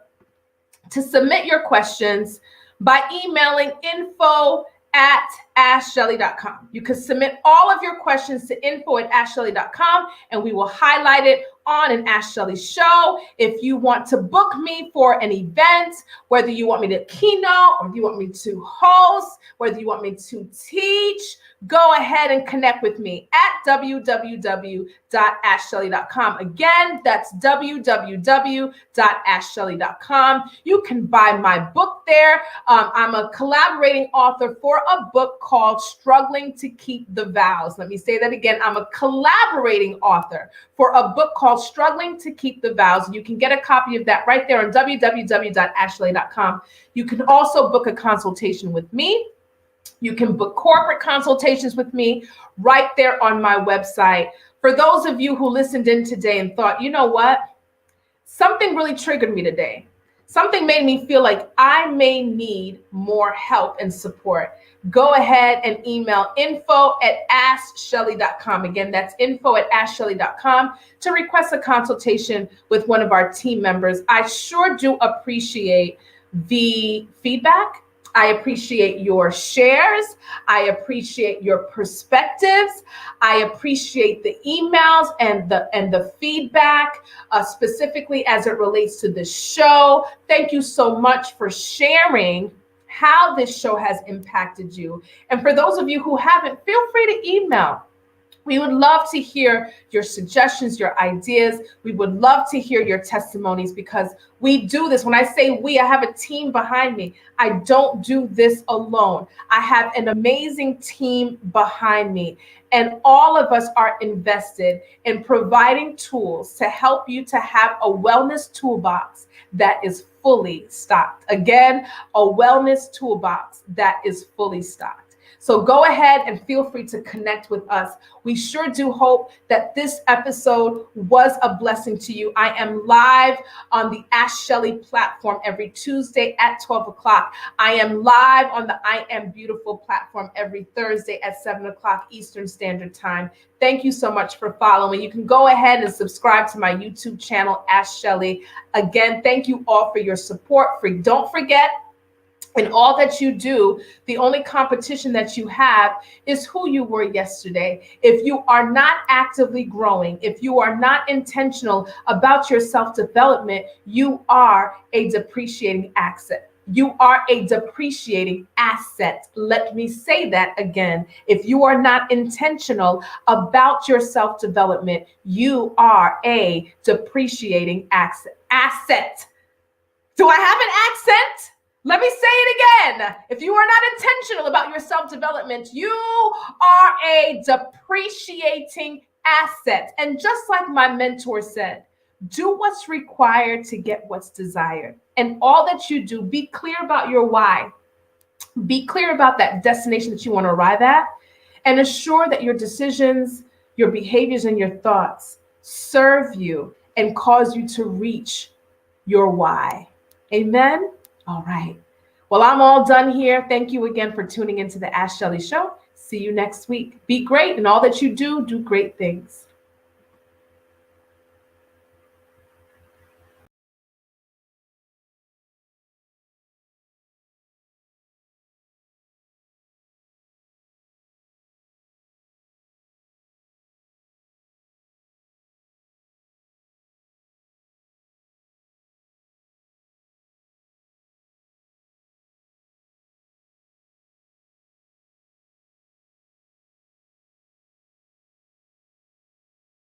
to submit your questions by emailing info@askschellie.com. You can submit all of your questions to info@askschellie.com, and we will highlight it on an Ask Schellie show. If you want to book me for an event, whether you want me to keynote or you want me to host, whether you want me to teach, go ahead and connect with me at www.askschellie.com. Again, that's www.askschellie.com. You can buy my book there. I'm a collaborating author for a book called Struggling to Keep the Vows. Let me say that again. I'm a collaborating author for a book called Struggling to Keep the Vows. You can get a copy of that right there on www.askschellie.com. You can also book a consultation with me. You can book corporate consultations with me right there on my website. For those of you who listened in today and thought, you know what? Something really triggered me today. Something made me feel like I may need more help and support. Go ahead and email info@askschellie.com. Again, that's info@askschellie.com to request a consultation with one of our team members. I sure do appreciate the feedback. I appreciate your shares. I appreciate your perspectives. I appreciate the emails and the feedback, specifically as it relates to the show. Thank you so much for sharing how this show has impacted you. And for those of you who haven't, feel free to email. We would love to hear your suggestions, your ideas. We would love to hear your testimonies, because we do this. When I say we, I have a team behind me. I don't do this alone. I have an amazing team behind me. And all of us are invested in providing tools to help you to have a wellness toolbox that is fully stocked. Again, a wellness toolbox that is fully stocked. So go ahead and feel free to connect with us. We sure do hope that this episode was a blessing to you. I am live on the Ask Schellie platform every Tuesday at 12 o'clock. I am live on the I Am Beautiful platform every Thursday at 7 o'clock Eastern Standard Time. Thank you so much for following. You can go ahead and subscribe to my YouTube channel, Ask Schellie. Again, thank you all for your support. Don't forget, in all that you do, the only competition that you have is who you were yesterday. If you are not actively growing, if you are not intentional about your self-development, you are a depreciating asset. You are a depreciating asset. Let me say that again. If you are not intentional about your self-development, you are a depreciating asset. Do I have an accent? Let me say it again. If you are not intentional about your self-development, you are a depreciating asset. And just like my mentor said, do what's required to get what's desired. And all that you do, be clear about your why. Be clear about that destination that you want to arrive at, and assure that your decisions, your behaviors, and your thoughts serve you and cause you to reach your why. Amen. All right. Well, I'm all done here. Thank you again for tuning into the Ask Schellie Show. See you next week. Be great, and all that you do, do great things.